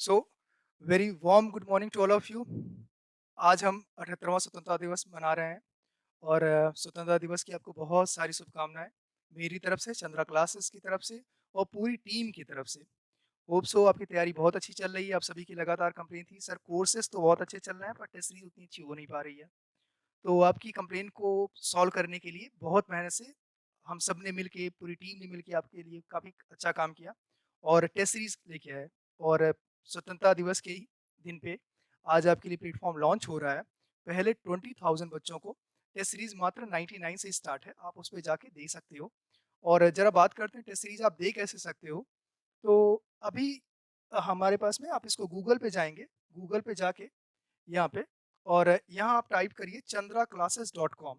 So very warm good morning to all of you. आज हम 78वां स्वतंत्रता दिवस मना रहे हैं और स्वतंत्रता दिवस की आपको बहुत सारी शुभकामनाएं मेरी तरफ से, चंद्रा क्लासेस की तरफ से और पूरी टीम की तरफ से। होप सो आपकी तैयारी बहुत अच्छी चल रही है। आप सभी की लगातार कंप्लेन थी सर कोर्सेज तो बहुत अच्छे चल रहे हैं पर टेस्ट सीरीज उतनी अच्छी हो नहीं पा रही है। तो आपकी कंप्लेन को सॉल्व करने के लिए बहुत मेहनत से हम सब ने मिल के, पूरी टीम ने मिल के आपके लिए काफ़ी अच्छा काम किया और टेस्ट सीरीज लेके आए। और स्वतंत्रता दिवस के ही दिन पे आज आपके लिए प्लेटफॉर्म लॉन्च हो रहा है। पहले 20,000 बच्चों को टेस्ट सीरीज मात्र 99 से स्टार्ट है, आप उस पर जाके दे सकते हो। और जरा बात करते हैं टेस्ट सीरीज आप दे कैसे सकते हो। तो अभी हमारे पास में आप इसको गूगल पे जाएंगे, गूगल पे जाके यहाँ पे और यहाँ आप टाइप करिए chandraclasses.com,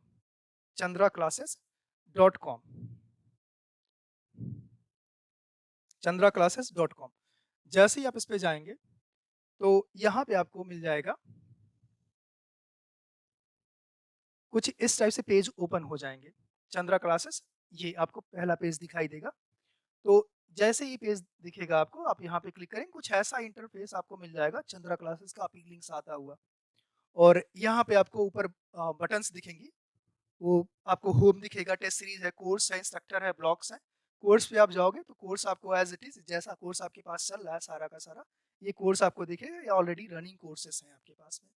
chandraclasses.com, chandraclasses.com। जैसे ही आप इस पे जाएंगे तो यहाँ पे आपको मिल जाएगा कुछ इस टाइप से पेज ओपन हो जाएंगे। चंद्रा क्लासेस, ये आपको पहला पेज दिखाई देगा। तो जैसे ही पेज दिखेगा आपको, आप यहाँ पे क्लिक करेंगे, कुछ ऐसा इंटरफेस आपको मिल जाएगा चंद्रा क्लासेस का आपकी लिंक आता हुआ। और यहाँ पे आपको ऊपर बटन्स दिखेंगी, वो आपको होम दिखेगा, टेस्ट सीरीज है, कोर्स है, इंस्ट्रक्टर है, ब्लॉग्स है। कोर्स पे आप जाओगे तो कोर्स आपको एज इट इज जैसा कोर्स आपके पास चल रहा है सारा का सारा ये कोर्स आपको दिखेगा। ये ऑलरेडी रनिंग कोर्सेस हैं आपके पास में।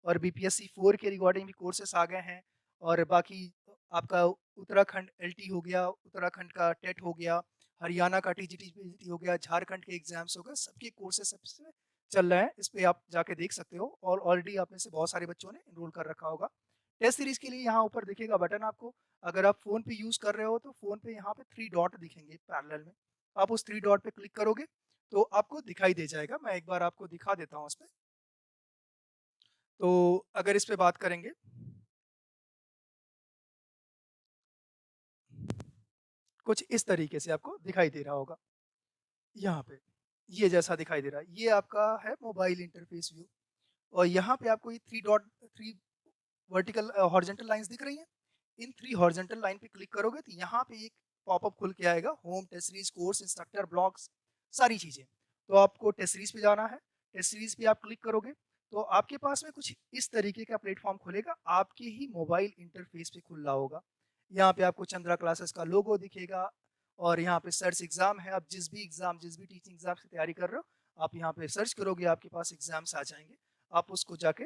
और बीपीएससी 4 के रिगार्डिंग भी कोर्सेस आ गए हैं। और बाकी आपका उत्तराखंड एलटी हो गया, उत्तराखंड का टेट हो गया, हरियाणा का टीजीटी हो गया, झारखंड के एग्जाम्स हो गए, सबके कोर्सेस सबसे चल रहे हैं। इस पे आप जाके देख सकते हो और ऑलरेडी आप में से बहुत सारे बच्चों ने एनरोल कर रखा होगा। टेस्ट सीरीज के लिए यहाँ ऊपर दिखेगा बटन आपको। अगर आप फोन पे यूज कर रहे हो तो फोन पे यहाँ पे 3 डॉट दिखेंगे पैरेलल में, आप उस 3 डॉट पे क्लिक करोगे तो आपको दिखाई दे जाएगा। मैं एक बार आपको दिखा देता हूँ उस पे। तो अगर इस पे बात करेंगे, कुछ इस तरीके से आपको दिखाई दे रहा होगा। यहाँ पे ये जैसा दिखाई दे रहा है, ये आपका है मोबाइल इंटरफेस व्यू। और यहाँ पे आपको ये 3 डॉट, 3 वर्टिकल हॉरिजॉन्टल लाइंस दिख रही हैं। इन 3 हॉरिजॉन्टल लाइन पे क्लिक करोगे तो यहाँ पे एक पॉपअप खुल के आएगा, home, test series, course, instructor, blogs, सारी चीजें। तो आपको टेस्ट सीरीज पे जाना है। टेस्ट सीरीज पे आप क्लिक करोगे तो आपके पास में कुछ इस तरीके का प्लेटफॉर्म खुलेगा, आपके ही मोबाइल इंटरफेस पे खुल रहा होगा। यहाँ पे आपको चंद्रा क्लासेस का लोगो दिखेगा और यहाँ पे सर्च एग्जाम है। आप जिस भी एग्जाम, जिस भी टीचिंग एग्जाम की तैयारी कर रहे हो, आप यहाँ पे सर्च करोगे, आपके पास एग्जाम्स आ जाएंगे। आप उसको जाके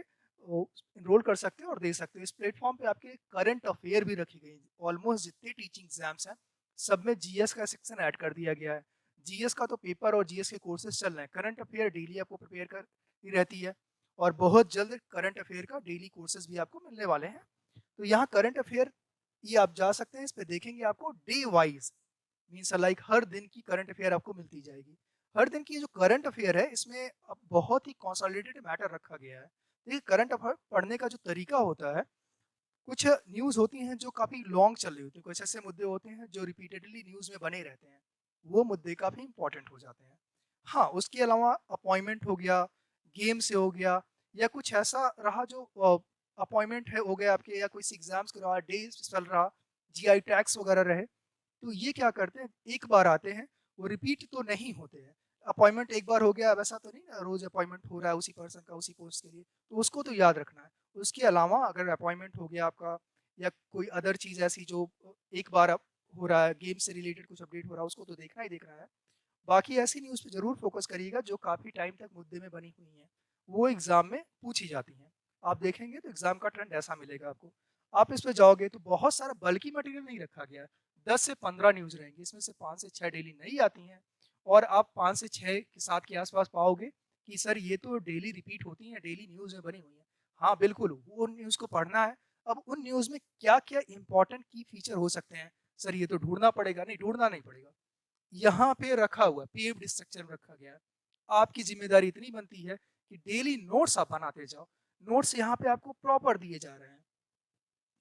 इनरोल कर सकते हो और दे सकते हो। इस प्लेटफॉर्म पे आपके करंट अफेयर भी रखी गई हैं। ऑलमोस्ट जितने टीचिंग एग्जाम्स हैं सब में जीएस का सेक्शन ऐड कर दिया गया है। जीएस का तो पेपर और जीएस के कोर्सेज चल रहे हैं, करंट अफेयर डेली आपको प्रिपेयर करती रहती है। और बहुत जल्द करंट अफेयर का डेली कोर्सेज भी आपको मिलने वाले हैं। तो यहाँ करंट अफेयर ये आप जा सकते हैं, इस पे देखेंगे आपको डे वाइज, मीन्स लाइक हर दिन की करंट अफेयर आपको मिलती जाएगी। हर दिन की जो करंट अफेयर है इसमें अब बहुत ही कंसोलिडेटेड मैटर रखा गया है। देखिए करंट अफेयर पढ़ने का जो तरीका होता है, कुछ न्यूज़ होती हैं जो काफ़ी लॉन्ग चल रही होती है, कुछ ऐसे मुद्दे होते हैं जो रिपीटेडली न्यूज़ में बने रहते हैं, वो मुद्दे काफ़ी इंपॉर्टेंट हो जाते हैं। हाँ, उसके अलावा अपॉइंटमेंट हो गया, गेम से हो गया, या कुछ ऐसा रहा जो अपॉइंटमेंट है हो गया आपके, या कोई एग्जाम्स के रहा, डे चल रहा, जीआई टैक्स वगैरह रहे, तो ये क्या करते हैं, एक बार आते हैं, वो रिपीट तो नहीं होते हैं। अपॉइंटमेंट एक बार हो गया वैसा तो नहीं ना, रोज अपॉइंटमेंट हो रहा है उसी पर्सन का उसी पोस्ट के लिए, तो उसको तो याद रखना है। उसके अलावा अगर अपॉइंटमेंट हो गया आपका या कोई अदर चीज़ ऐसी जो एक बार अब हो रहा है, गेम से रिलेटेड कुछ अपडेट हो रहा है, उसको तो देखना ही देखना है। बाकी ऐसी न्यूज़ पे ज़रूर फोकस करिएगा जो काफ़ी टाइम तक मुद्दे में बनी हुई हैं, वो एग्ज़ाम में पूछी जाती हैं। आप देखेंगे तो एग्ज़ाम का ट्रेंड ऐसा मिलेगा आपको। आप इस पे जाओगे तो बहुत सारा बल्की मटेरियल नहीं रखा गया है। 10 से 15 न्यूज़ रहेंगी, इसमें से 5 से 6 डेली नहीं आती हैं। और आप 5 से 6 के 7 के आस-पास पाओगे कि सर ये तो डेली रिपीट होती हैं, डेली न्यूज़ में बनी हुई हैं। हाँ, बिल्कुल, वो न्यूज़ को पढ़ना है। अब उन न्यूज़ में क्या-क्या इम्पोर्टेंट की फीचर हो सकते हैं, सर ये तो ढूँढना पड़ेगा, नहीं ढूँढना नहीं पड़ेगा। यहाँ पे रखा हुआ है, पेव्ड स्ट्रक्चर में रखा गया है। आपकी ज़िम्मेदारी इतनी बनती है कि डेली नोट्स आप बनाते जाओ। नोट्स यहाँ पे आपको प्रॉपर दिए जा रहे हैं।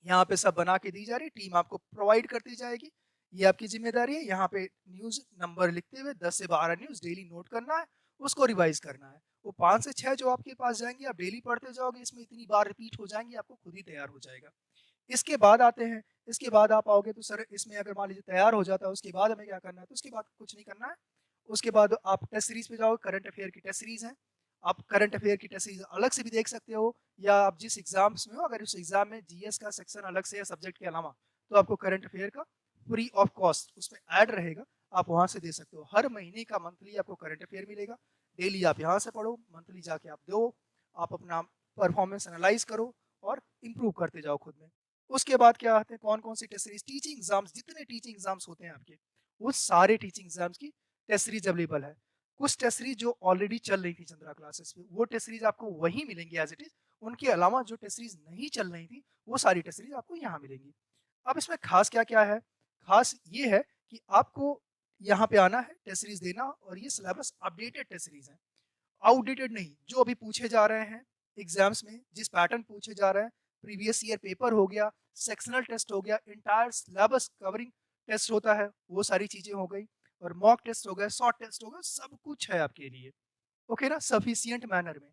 यहाँ पे सब बना के दी जा रही है, टीम आपको प्रोवाइड करती जाएगी। ये आपकी ज़िम्मेदारी है, यहाँ पे न्यूज़ नंबर लिखते हुए 10 से 12 न्यूज़ डेली नोट करना है, उसको रिवाइज़ करना है। वो 5 से 6 जो आपके पास जाएँगे, आप डेली पढ़ते जाओगे, इसमें इतनी बार रिपीट हो जाएँगी, आपको खुद ही तैयार हो जाएगा। इसके बाद आते हैं, इसके बाद आप आओगे तो सर इसमें अगर मान लीजिए तैयार हो जाता है, उसके बाद हमें क्या करना है? तो उसके बाद कुछ नहीं करना है, उसके बाद आप टेस्ट सीरीज़ पे जाओ, करंट अफेयर की टेस्ट सीरीज़ है। आप करंट अफेयर की टेस्ट सीरीज़ अलग से भी देख सकते हो, या आप जिस एग्ज़ाम्स में हो, अगर उस एग्ज़ाम में जीएस का सेक्शन अलग से है सब्जेक्ट के अलावा, तो आपको करंट अफेयर का फ्री ऑफ कॉस्ट उसमें ऐड रहेगा, आप वहाँ से दे सकते हो। हर महीने का मंथली आपको करंट अफेयर मिलेगा, डेली आप यहाँ से पढ़ो, मंथली जाके आप दो, आप अपना परफॉर्मेंस एनालाइज़ करो और इम्प्रूव करते जाओ खुद में। उसके बाद क्या आते हैं, कौन-कौन सी टेस्ट सीरीज़, टीचिंग एग्ज़ाम्स, जितने टीचिंग एग्ज़ाम्स होते हैं आपके, वो सारे टीचिंग एग्ज़ाम्स की टेस्ट सीरीज़ अवेलेबल है। कुछ टेस्ट सीरीज़ जो ऑलरेडी चल रही थी चंद्रा क्लासेस पे, वो टेस्ट सीरीज़ आपको वहीं मिलेंगी एज़ इट इज़। उनके अलावा जो टेस्ट सीरीज़ नहीं चल रही थी, वो सारी टेस्ट सीरीज़ आपको यहाँ मिलेंगी। अब इसमें खास क्या-क्या है? खास ये है कि आपको यहाँ पे आना है, टेस्ट सीरीज़ देना, और ये सिलेबस अपडेटेड टेस्ट सीरीज़ है। आउटडेटेड नहीं, जो अभी पूछे जा रहे हैं एग्जाम्स में, जिस पैटर्न पूछे जा रहे हैं, प्रीवियस ईयर पेपर हो गया, सेक्शनल टेस्ट हो गया, इंटायर सिलेबस कवरिंग टेस्ट होता है, वो सारी चीजें हो गई, और मॉक टेस्ट हो गए, शॉर्ट टेस्ट हो गए, सब कुछ है आपके लिए। ओके ना, सफिशियंट मैनर में।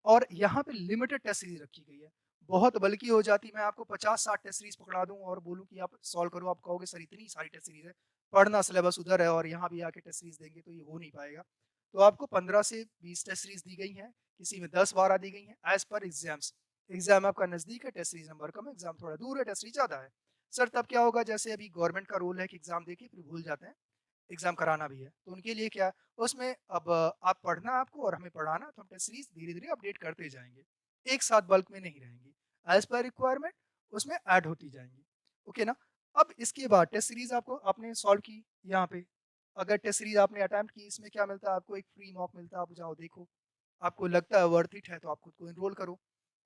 और यहाँ पे लिमिटेड टेस्ट सीरीज रखी गई है। बहुत बल्कि हो जाती, मैं आपको 50-60 टेस्ट सीरीज पकड़ा दूं और बोलूं कि आप सॉल्व करो, आप कहोगे सर इतनी सारी टेस्ट सीरीज है, पढ़ना सिलेबस उधर है और यहाँ भी आके टेस्ट सीरीज देंगे तो ये हो नहीं पाएगा। तो आपको 15 से 20 टेस्ट सीरीज दी गई हैं, किसी में 10-12 दी गई हैं, एज पर एग्जाम्स। एग्जाम आपका नजदीक है, टेस्ट सीरीज नंबर कम है, एग्जाम थोड़ा दूर है, टेस्ट सीरीज ज्यादा है। सर तब क्या होगा, जैसे अभी गवर्नमेंट का रूल है कि एग्जाम देके फिर भूल जाते हैं, एग्जाम कराना भी है, तो उनके लिए क्या, उसमें अब आप पढ़ना आपको और हमें पढ़ाना, तो हम टेस्ट सीरीज धीरे धीरे अपडेट करते जाएंगे, एक साथ बल्क में नहीं रहेंगी, एज पर रिक्वायरमेंट उसमें ऐड होती जाएंगी। ओके ना। अब इसके बाद टेस्ट सीरीज आपको आपने सॉल्व की यहाँ पे, अगर टेस्ट सीरीज आपने अटेम्प्ट की, इसमें क्या मिलता है आपको, एक फ्री मॉक मिलता है, आप जाओ देखो, आपको लगता है वर्थ इट है तो आप खुद को इनरोल करो।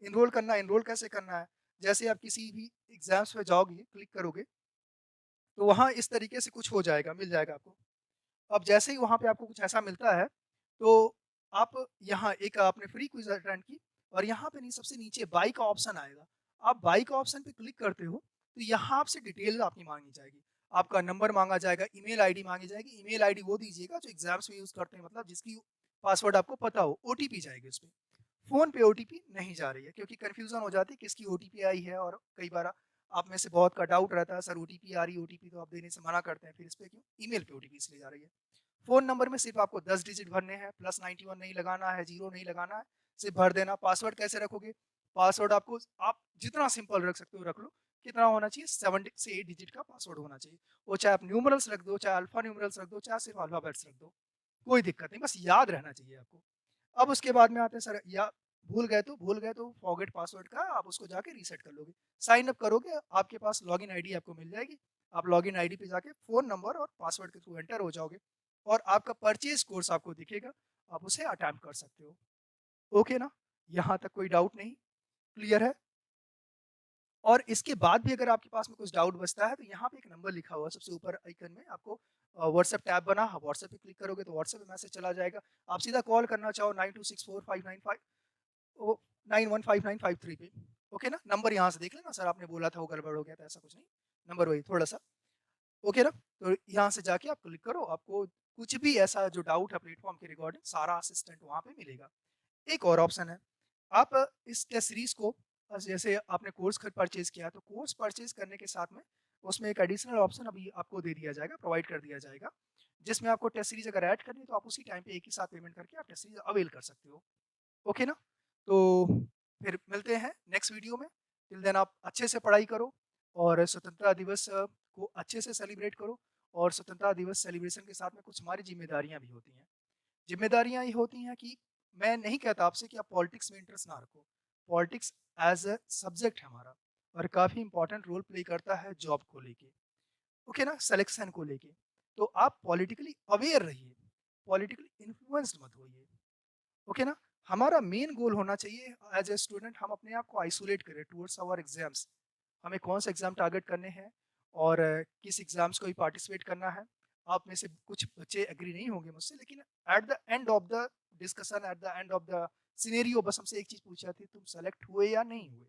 इनरोल करना, इनरोल कैसे करना है, जैसे आप किसी भी एग्जाम्स पे जाओगे, क्लिक करोगे, तो वहाँ इस तरीके से कुछ हो जाएगा, मिल जाएगा आपको। अब जैसे ही वहाँ पे आपको कुछ ऐसा मिलता है, तो आप यहाँ एक आपने फ्री क्विज़ अटेंड की, और यहाँ पे नहीं, सबसे नीचे बाई का ऑप्शन आएगा। आप बाई का ऑप्शन पे क्लिक करते हो, तो यहाँ आपसे डिटेल आपकी माँगी जाएगी। आपका नंबर माँगा जाएगा, ईमेल आईडी माँगी जाएगी। ईमेल आईडी वो दीजिएगा जो एग्ज़ाम्स में यूज़ करते हैं, मतलब जिसकी पासवर्ड आपको पता हो। ओटीपी जाएगी उसपे। फ़ोन पे ओटीपी नहीं जा रही है, क्योंकि कन्फ्यूज़न हो जाती है किसकी ओटीपी आई है, और कई बार आप में से बहुत का डाउट रहता है, सर ओटीपी आ रही है, ओटीपी तो आप देने से मना करते हैं, फिर इस पे क्यों? ईमेल पे ओटीपी इसलिए जा रही है। फ़ोन नंबर में सिर्फ़ आपको 10 डिजिट भरने हैं, +91 नहीं लगाना है, 0 नहीं लगाना है, सिर्फ़ भर देना। पासवर्ड कैसे रखोगे? पासवर्ड आपको आप जितना सिंपल रख सकते हो रख लो। कितना होना चाहिए? 7 से 8 डिजिट का पासवर्ड होना चाहिए। वो चाहे आप न्यूमेरल्स रख दो, चाहे अल्फ़ा न्यूमेरल्स रख दो, चाहे सिर्फ़ अल्फ़ाबेट्स रख दो, कोई दिक्कत नहीं, बस याद रहना चाहिए आपको। अब उसके बाद में आते हैं, सर या भूल गए तो फॉरगेट पासवर्ड का आप उसको जाके रीसेट कर लोगे। साइन अप करोगे, आपके पास लॉगिन आईडी आपको मिल जाएगी। आप लॉगिन आईडी पे जाके फ़ोन नंबर और पासवर्ड के थ्रू एंटर हो जाओगे, और आपका परचेज़ कोर्स आपको दिखेगा, आप उसे अटेम्प्ट कर सकते हो। ओके ना? यहाँ तक कोई डाउट नहीं? क्लियर है? और इसके बाद भी अगर आपके पास में कुछ डाउट बचता है, तो यहाँ पे एक नंबर लिखा हुआ है सबसे ऊपर आइकन में, आपको व्हाट्सएप टैब बना, व्हाट्सएप पे क्लिक करोगे तो व्हाट्सएप पे मैसेज चला जाएगा। आप सीधा कॉल करना चाहो 926459 ओ 915953 पे। ओके ना? नंबर यहाँ से देख लेना, सर आपने बोला था वो गड़बड़ हो गया था, ऐसा कुछ नहीं। नंबर वही थोड़ा-सा, ओके ना? तो यहाँ से जाके आप क्लिक करो, आपको कुछ भी ऐसा जो डाउट है प्लेटफ़ॉर्म के रिगार्डिंग, सारा असिस्टेंट वहाँ पे मिलेगा। एक और ऑप्शन है, आप इस टेस्ट सीरीज़ को जैसे आपने कोर्स ख परचेज़ किया, तो कोर्स परचेज़ करने के साथ में उसमें एक एडिशनल ऑप्शन अभी आपको दे दिया जाएगा, प्रोवाइड कर दिया जाएगा, जिसमें आपको टेस्ट सीरीज़ अगर ऐड करनी है, तो आप उसी टाइम पे एक ही साथ पेमेंट करके आप टेस्ट सीरीज़ अवेल कर सकते हो। ओके ना? तो फिर मिलते हैं नेक्स्ट वीडियो में। टिल देन आप अच्छे से पढ़ाई करो, और स्वतंत्रता दिवस को अच्छे से सेलिब्रेट करो, और स्वतंत्रता दिवस सेलिब्रेशन के साथ में कुछ हमारी ज़िम्मेदारियाँ भी होती हैं। ज़िम्मेदारियाँ ये होती हैं कि मैं नहीं कहता आपसे कि आप पॉलिटिक्स में इंटरेस्ट ना रखो। पॉलिटिक्स एज़ अ सब्जेक्ट है हमारा, और काफ़ी इम्पोर्टेंट रोल प्ले करता है जॉब को लेके, ओके ना? सिलेक्शन को लेके। तो आप पॉलिटिकली अवेयर रहिए, पॉलिटिकली इन्फ्लुएंस्ड मत होइए। ओके ना? हमारा मेन गोल होना चाहिए एज ए स्टूडेंट, हम अपने आप को आइसोलेट करें टुवर्ड्स आवर एग्जाम्स। हमें कौन सा एग्जाम टारगेट करने हैं, और किस एग्जाम्स को भी पार्टिसिपेट करना है। आप में से कुछ बच्चे एग्री नहीं होंगे मुझसे, लेकिन at the end of the discussion, at the end of the scenario, बस हमसे एक चीज पूछी जाती है, तुम सेलेक्ट हुए या नहीं हुए,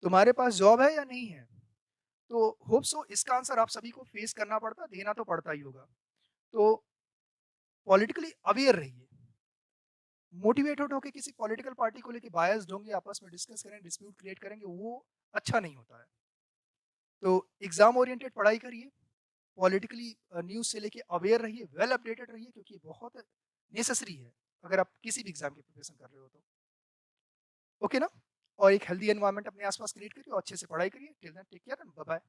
तुम्हारे पास जॉब है या नहीं है। तो होप सो इसका आंसर आप सभी को फेस करना पड़ता, देना तो पड़ता ही होगा। तो पॉलिटिकली अवेयर रहिए, मोटिवेटेड होके किसी पॉलिटिकल पार्टी को लेके बायस्ड होंगे, आपस में डिस्कस करें, डिस्प्यूट क्रिएट करेंगे, वो अच्छा नहीं होता है। तो एग्जाम ओरिएंटेड पढ़ाई करिए, पॉलिटिकली न्यूज़ से लेके अवेयर रहिए, वेल अपडेटेड रहिए क्योंकि ये बहुत नेसेसरी है, अगर आप किसी भी एग्ज़ाम की प्रिपरेशन कर रहे हो तो। ओके ना? और एक हेल्दी एनवायरनमेंट अपने आस-पास क्रिएट करिए और अच्छे से पढ़ाई करिए। Till then take care and bye-bye.